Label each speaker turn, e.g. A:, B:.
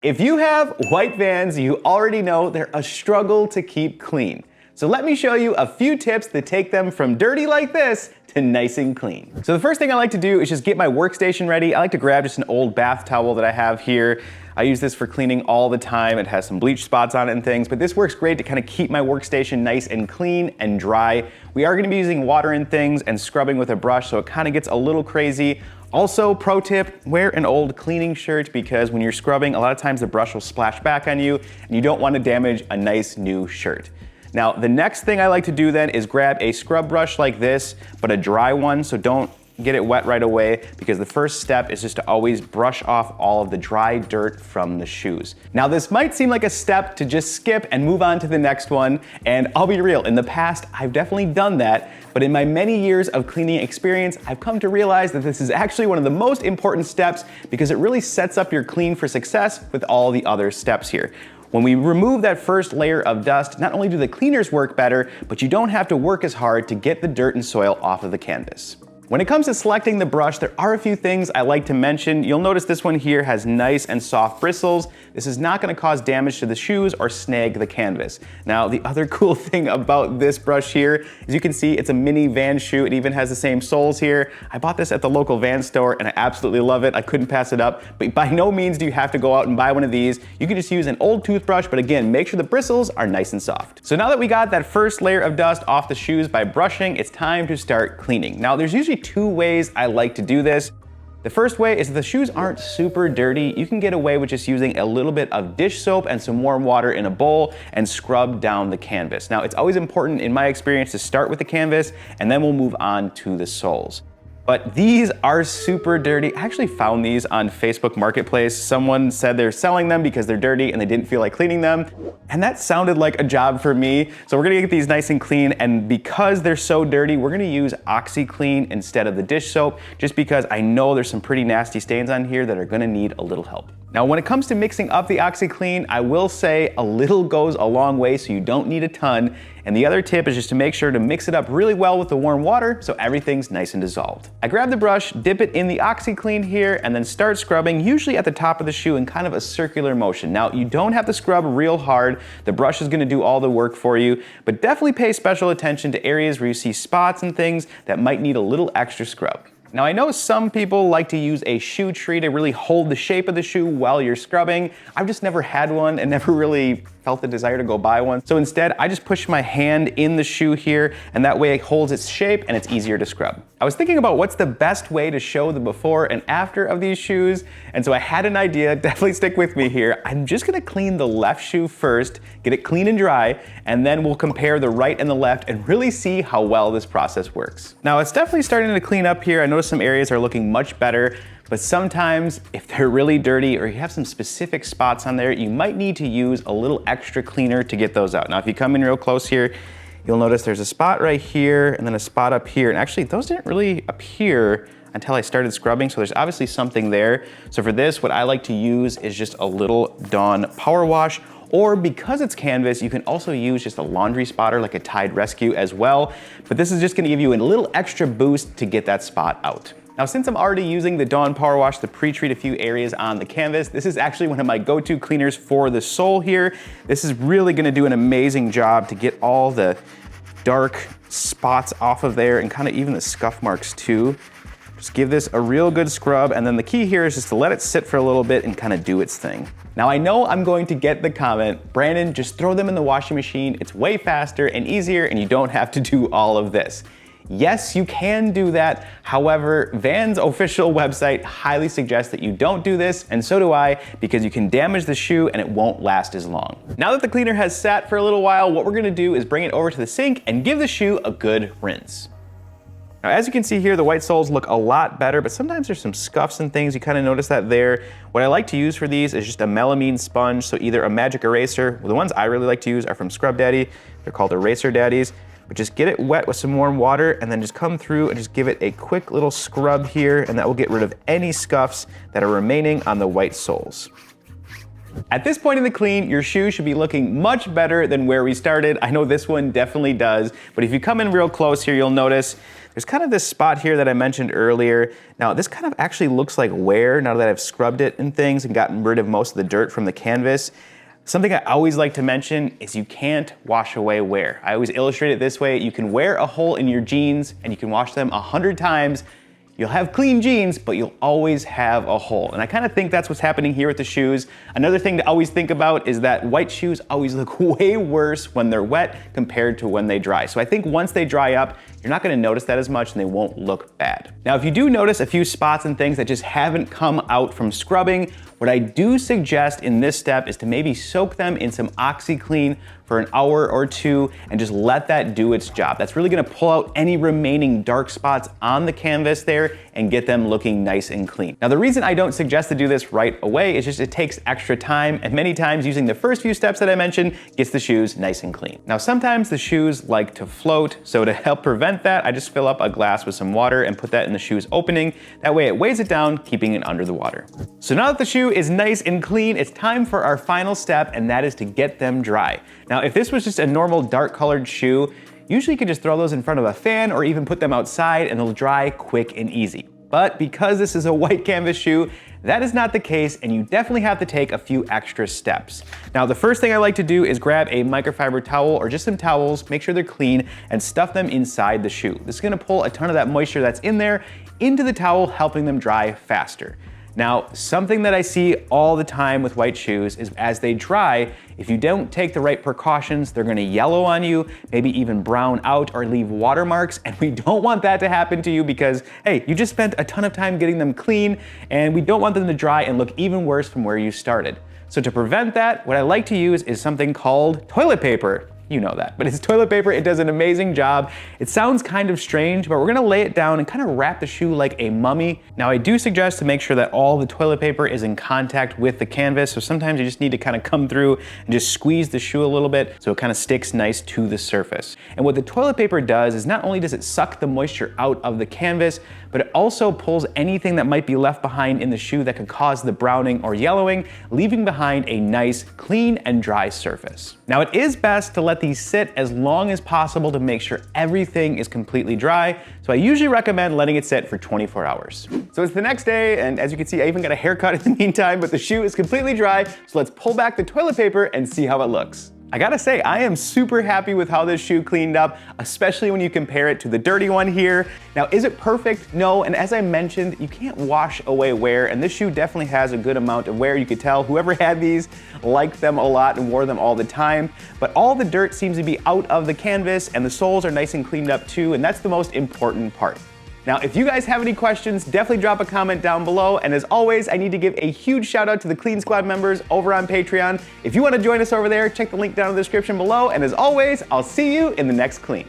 A: If you have white Vans, you already know they're a struggle to keep clean. So let me show you a few tips that take them from dirty like this to nice and clean. So the first thing I like to do is just get my workstation ready. I like to grab just an old bath towel that I have here. I use this for cleaning all the time. It has some bleach spots on it and things, but this works great to kind of keep my workstation nice and clean and dry. We are gonna be using water and things and scrubbing with a brush, so it kind of gets a little crazy. Also, pro tip, wear an old cleaning shirt because when you're scrubbing, a lot of times the brush will splash back on you and you don't want to damage a nice new shirt. Now, the next thing I like to do then is grab a scrub brush like this, but a dry one, so don't get it wet right away, because the first step is just to always brush off all of the dry dirt from the shoes. Now, this might seem like a step to just skip and move on to the next one, and I'll be real, in the past, I've definitely done that, but in my many years of cleaning experience, I've come to realize that this is actually one of the most important steps because it really sets up your clean for success with all the other steps here. When we remove that first layer of dust, not only do the cleaners work better, but you don't have to work as hard to get the dirt and soil off of the canvas. When it comes to selecting the brush, there are a few things I like to mention. You'll notice this one here has nice and soft bristles. This is not gonna cause damage to the shoes or snag the canvas. Now, the other cool thing about this brush here is you can see it's a mini Van shoe. It even has the same soles here. I bought this at the local Van store and I absolutely love it. I couldn't pass it up, but by no means do you have to go out and buy one of these. You can just use an old toothbrush, but again, make sure the bristles are nice and soft. So now that we got that first layer of dust off the shoes by brushing, it's time to start cleaning. Now, there's usually two ways I like to do this. The first way is if the shoes aren't super dirty, you can get away with just using a little bit of dish soap and some warm water in a bowl and scrub down the canvas. Now, it's always important in my experience to start with the canvas and then we'll move on to the soles. But these are super dirty. I actually found these on Facebook Marketplace. Someone said they're selling them because they're dirty and they didn't feel like cleaning them. And that sounded like a job for me. So we're gonna get these nice and clean. And because they're so dirty, we're gonna use OxiClean instead of the dish soap, just because I know there's some pretty nasty stains on here that are gonna need a little help. Now, when it comes to mixing up the OxiClean, I will say a little goes a long way, so you don't need a ton. And the other tip is just to make sure to mix it up really well with the warm water so everything's nice and dissolved. I grab the brush, dip it in the OxiClean here, and then start scrubbing, usually at the top of the shoe in kind of a circular motion. Now, you don't have to scrub real hard. The brush is gonna do all the work for you, but definitely pay special attention to areas where you see spots and things that might need a little extra scrub. Now, I know some people like to use a shoe tree to really hold the shape of the shoe while you're scrubbing. I've just never had one and never really felt the desire to go buy one. So instead, I just push my hand in the shoe here, and that way it holds its shape and it's easier to scrub. I was thinking about what's the best way to show the before and after of these shoes, and so I had an idea. Definitely stick with me here. I'm just gonna clean the left shoe first, get it clean and dry, and then we'll compare the right and the left and really see how well this process works. Now, it's definitely starting to clean up here. I notice some areas are looking much better, but sometimes if they're really dirty or you have some specific spots on there, you might need to use a little extra cleaner to get those out. Now, if you come in real close here, you'll notice there's a spot right here and then a spot up here. And actually, those didn't really appear until I started scrubbing, so there's obviously something there. So for this, what I like to use is just a little Dawn Power Wash, or because it's canvas, you can also use just a laundry spotter like a Tide Rescue as well. But this is just gonna give you a little extra boost to get that spot out. Now, since I'm already using the Dawn Power Wash to pre-treat a few areas on the canvas, this is actually one of my go-to cleaners for the sole here. This is really gonna do an amazing job to get all the dark spots off of there and kind of even the scuff marks too. Just give this a real good scrub, and then the key here is just to let it sit for a little bit and kind of do its thing. Now, I know I'm going to get the comment, Brandon, just throw them in the washing machine. It's way faster and easier, and you don't have to do all of this. Yes, you can do that. However, Van's official website highly suggests that you don't do this, and so do I, because you can damage the shoe and it won't last as long. Now that the cleaner has sat for a little while, what we're gonna do is bring it over to the sink and give the shoe a good rinse. Now, as you can see here, the white soles look a lot better, but sometimes there's some scuffs and things. You kind of notice that there. What I like to use for these is just a melamine sponge, so either a magic eraser. Well, the ones I really like to use are from Scrub Daddy. They're called Eraser Daddies. But just get it wet with some warm water and then just come through and just give it a quick little scrub here, and that will get rid of any scuffs that are remaining on the white soles. At this point in the clean, your shoe should be looking much better than where we started. I know this one definitely does, but if you come in real close here, you'll notice there's kind of this spot here that I mentioned earlier. Now, this kind of actually looks like wear now that I've scrubbed it and things and gotten rid of most of the dirt from the canvas. Something I always like to mention is you can't wash away wear. I always illustrate it this way. You can wear a hole in your jeans and you can wash them 100 times. You'll have clean jeans, but you'll always have a hole. And I kind of think that's what's happening here with the shoes. Another thing to always think about is that white shoes always look way worse when they're wet compared to when they dry. So I think once they dry up, you're not gonna notice that as much and they won't look bad. Now, if you do notice a few spots and things that just haven't come out from scrubbing, what I do suggest in this step is to maybe soak them in some OxiClean for an hour or two and just let that do its job. That's really gonna pull out any remaining dark spots on the canvas there and get them looking nice and clean. Now, the reason I don't suggest to do this right away is just it takes extra time, and many times using the first few steps that I mentioned gets the shoes nice and clean. Now, sometimes the shoes like to float, so to help prevent that, I just fill up a glass with some water and put that in the shoe's opening. That way it weighs it down, keeping it under the water. So now that the shoe is nice and clean, it's time for our final step, and that is to get them dry. Now, if this was just a normal dark colored shoe, usually you could just throw those in front of a fan or even put them outside and they'll dry quick and easy. But because this is a white canvas shoe, that is not the case, and you definitely have to take a few extra steps. Now, the first thing I like to do is grab a microfiber towel or just some towels, make sure they're clean, and stuff them inside the shoe. This is gonna pull a ton of that moisture that's in there into the towel, helping them dry faster. Now, something that I see all the time with white shoes is as they dry, if you don't take the right precautions, they're gonna yellow on you, maybe even brown out or leave watermarks, and we don't want that to happen to you because, hey, you just spent a ton of time getting them clean, and we don't want them to dry and look even worse from where you started. So to prevent that, what I like to use is something called toilet paper. You know that, but it's toilet paper. It does an amazing job. It sounds kind of strange, but we're gonna lay it down and kind of wrap the shoe like a mummy. Now, I do suggest to make sure that all the toilet paper is in contact with the canvas, so sometimes you just need to kind of come through and just squeeze the shoe a little bit so it kind of sticks nice to the surface. And what the toilet paper does is not only does it suck the moisture out of the canvas, but it also pulls anything that might be left behind in the shoe that could cause the browning or yellowing, leaving behind a nice, clean and dry surface. Now, it is best to let these sit as long as possible to make sure everything is completely dry. So I usually recommend letting it sit for 24 hours. So it's the next day, and as you can see, I even got a haircut in the meantime, but the shoe is completely dry. So let's pull back the toilet paper and see how it looks. I gotta say, I am super happy with how this shoe cleaned up, especially when you compare it to the dirty one here. Now, is it perfect? No, and as I mentioned, you can't wash away wear, and this shoe definitely has a good amount of wear. You could tell whoever had these liked them a lot and wore them all the time, but all the dirt seems to be out of the canvas, and the soles are nice and cleaned up too, and that's the most important part. Now, if you guys have any questions, definitely drop a comment down below. And as always, I need to give a huge shout out to the Clean Squad members over on Patreon. If you want to join us over there, check the link down in the description below. And as always, I'll see you in the next clean.